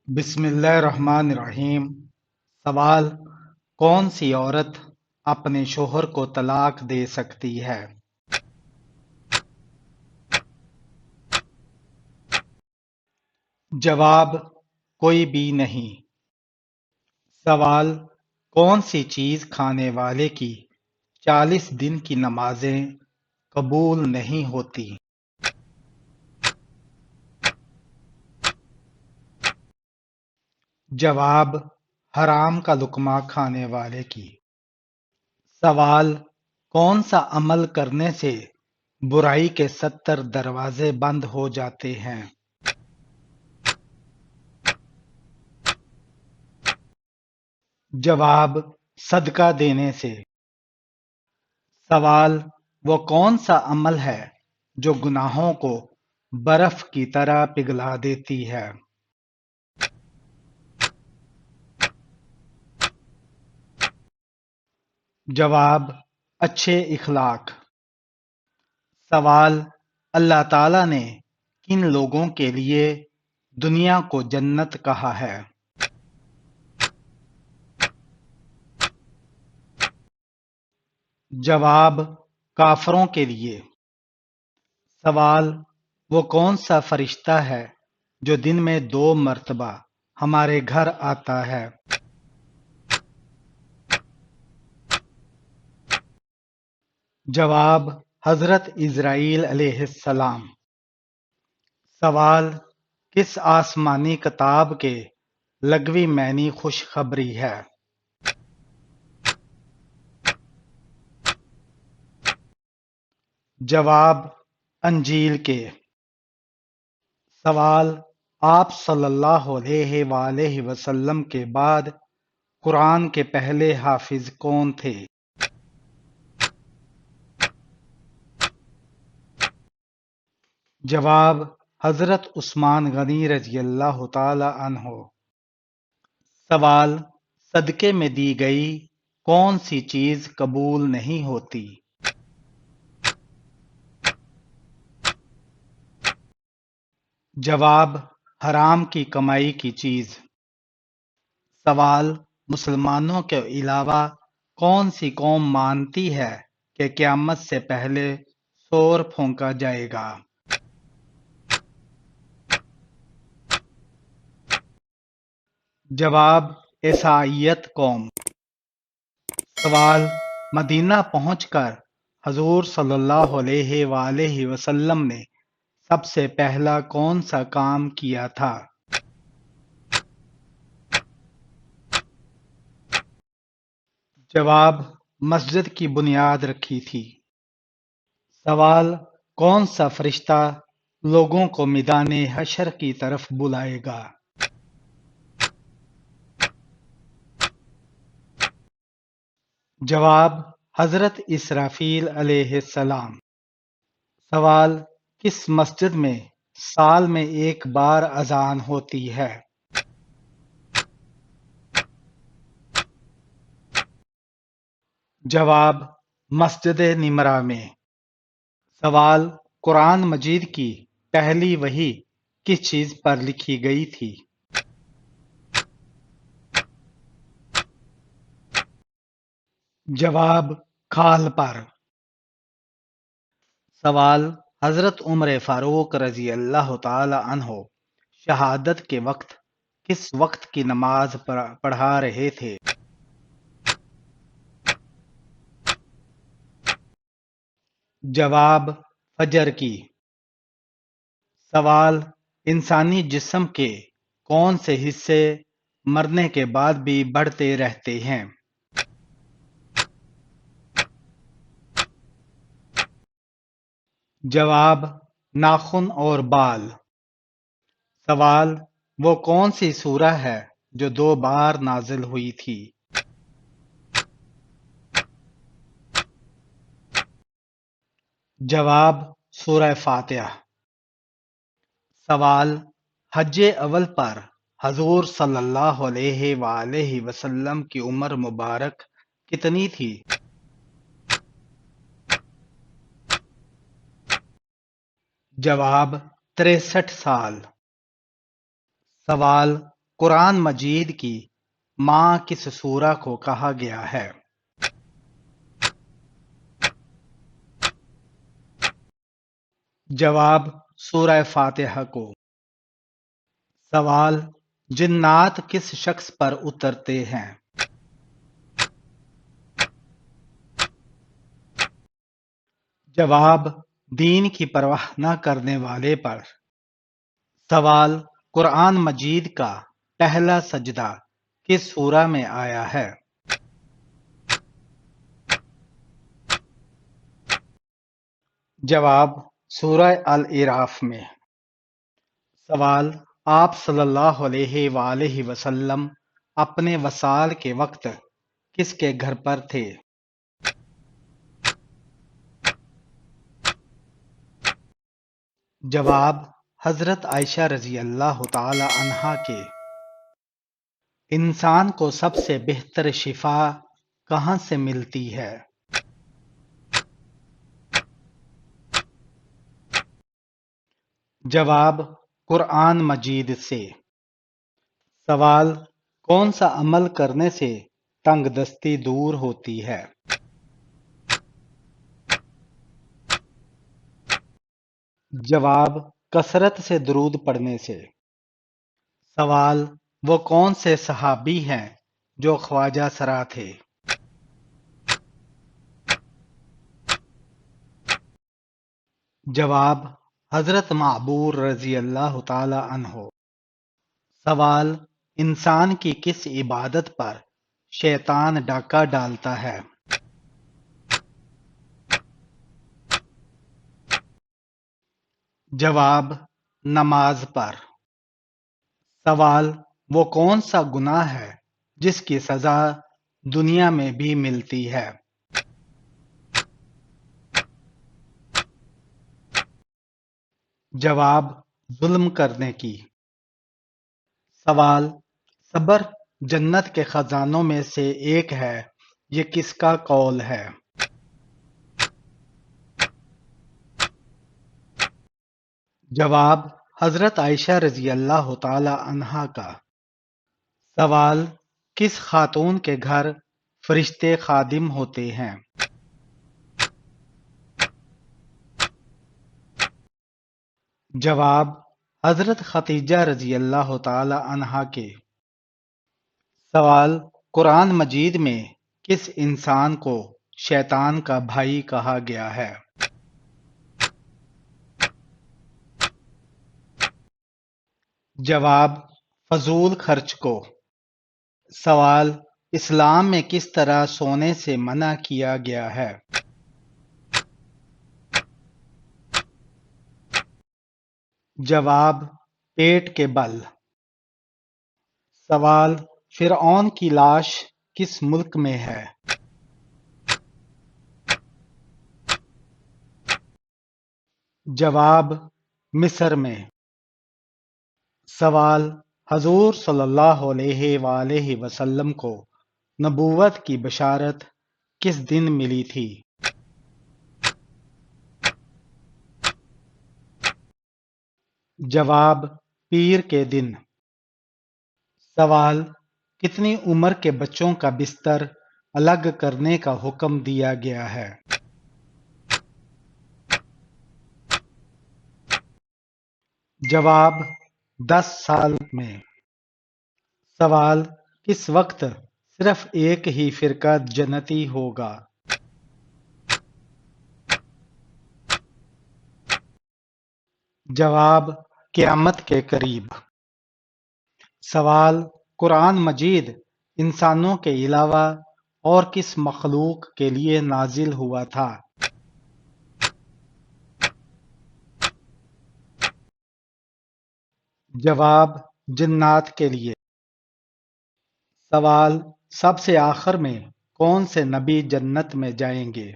بسم اللہ الرحمن الرحیم۔ سوال: کون سی عورت اپنے شوہر کو طلاق دے سکتی ہے؟ جواب: کوئی بھی نہیں۔ سوال: کون سی چیز کھانے والے کی 40 دن کی نمازیں قبول نہیں ہوتی؟ جواب: حرام کا لقمہ کھانے والے کی۔ سوال: کون سا عمل کرنے سے برائی کے 70 دروازے بند ہو جاتے ہیں؟ جواب: صدقہ دینے سے۔ سوال: وہ کون سا عمل ہے جو گناہوں کو برف کی طرح پگھلا دیتی ہے؟ جواب: اچھے اخلاق۔ سوال: اللہ تعالیٰ نے کن لوگوں کے لیے دنیا کو جنت کہا ہے؟ جواب: کافروں کے لیے۔ سوال: وہ کون سا فرشتہ ہے جو دن میں 2 مرتبہ ہمارے گھر آتا ہے؟ جواب: حضرت اسرائیل علیہ السلام۔ سوال: کس آسمانی کتاب کے لغوی معنی خوشخبری ہے؟ جواب: انجیل کے۔ سوال: آپ صلی اللہ علیہ وآلہ وسلم کے بعد قرآن کے پہلے حافظ کون تھے؟ جواب: حضرت عثمان غنی رضی اللہ تعالی عنہ۔ سوال: صدقے میں دی گئی کون سی چیز قبول نہیں ہوتی؟ جواب: حرام کی کمائی کی چیز۔ سوال: مسلمانوں کے علاوہ کون سی قوم مانتی ہے کہ قیامت سے پہلے سور پھونکا جائے گا؟ جواب: عیسائیت قوم۔ سوال: مدینہ پہنچ کر حضور صلی اللہ علیہ وآلہ وسلم نے سب سے پہلا کون سا کام کیا تھا؟ جواب: مسجد کی بنیاد رکھی تھی۔ سوال: کون سا فرشتہ لوگوں کو میدان حشر کی طرف بلائے گا؟ جواب: حضرت اسرافیل علیہ السلام۔ سوال: کس مسجد میں سال میں ایک بار اذان ہوتی ہے؟ جواب: مسجد نمرہ میں۔ سوال: قرآن مجید کی پہلی وحی کس چیز پر لکھی گئی تھی؟ جواب: کھال پر۔ سوال: حضرت عمر فاروق رضی اللہ تعالی عنہ شہادت کے وقت کس وقت کی نماز پڑھا رہے تھے؟ جواب: فجر کی۔ سوال: انسانی جسم کے کون سے حصے مرنے کے بعد بھی بڑھتے رہتے ہیں؟ جواب: ناخن اور بال۔ سوال: وہ کون سی سورہ ہے جو 2 بار نازل ہوئی تھی؟ جواب: سورہ فاتحہ۔ سوال: حج اول پر حضور صلی اللہ علیہ وآلہ وسلم کی عمر مبارک کتنی تھی؟ جواب: 63 سال۔ سوال: قرآن مجید کی ماں کس سورہ کو کہا گیا ہے؟ جواب سورہ فاتحہ کو۔ سوال جنات کس شخص پر اترتے ہیں؟ جواب دین کی پرواہ نہ کرنے والے پر۔ سوال قرآن مجید کا پہلا سجدہ کس سورہ میں آیا ہے؟ جواب سورہ الاعراف میں۔ سوال آپ صلی اللہ علیہ وآلہ وسلم اپنے وصال کے وقت کس کے گھر پر تھے؟ جواب حضرت عائشہ رضی اللہ تعالی عنہا کے۔ انسان کو سب سے بہتر شفا کہاں سے ملتی ہے؟ جواب قرآن مجید سے۔ سوال کون سا عمل کرنے سے تنگ دستی دور ہوتی ہے؟ جواب کثرت سے درود پڑھنے سے۔ سوال وہ کون سے صحابی ہیں جو خواجہ سرا تھے؟ جواب حضرت معبور رضی اللہ تعالی عنہ۔ سوال انسان کی کس عبادت پر شیطان ڈاکہ ڈالتا ہے؟ جواب نماز پر۔ سوال وہ کون سا گناہ ہے جس کی سزا دنیا میں بھی ملتی ہے؟ جواب ظلم کرنے کی۔ سوال صبر جنت کے خزانوں میں سے ایک ہے، یہ کس کا قول ہے؟ جواب حضرت عائشہ رضی اللہ تعالی عنہا کا۔ سوال کس خاتون کے گھر فرشتے خادم ہوتے ہیں؟ جواب حضرت خدیجہ رضی اللہ تعالی عنہا کے۔ سوال قرآن مجید میں کس انسان کو شیطان کا بھائی کہا گیا ہے؟ جواب فضول خرچ کو۔ سوال اسلام میں کس طرح سونے سے منع کیا گیا ہے؟ جواب پیٹ کے بل۔ سوال فرعون کی لاش کس ملک میں ہے؟ جواب مصر میں۔ سوال حضور صلی اللہ علیہ وآلہ وسلم کو نبوت کی بشارت کس دن ملی تھی؟ جواب پیر کے دن۔ سوال کتنی عمر کے بچوں کا بستر الگ کرنے کا حکم دیا گیا ہے؟ جواب 10 سال میں۔ سوال کس وقت صرف ایک ہی فرقہ جنتی ہوگا؟ جواب قیامت کے قریب۔ سوال قرآن مجید انسانوں کے علاوہ اور کس مخلوق کے لیے نازل ہوا تھا؟ جواب جنات کے لیے۔ سوال سب سے آخر میں کون سے نبی جنت میں جائیں گے؟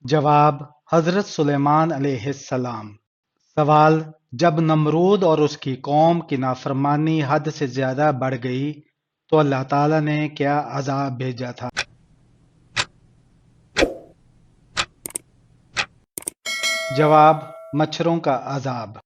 جواب حضرت سلیمان علیہ السلام۔ سوال جب نمرود اور اس کی قوم کی نافرمانی حد سے زیادہ بڑھ گئی تو اللہ تعالیٰ نے کیا عذاب بھیجا تھا؟ جواب مچھروں کا عذاب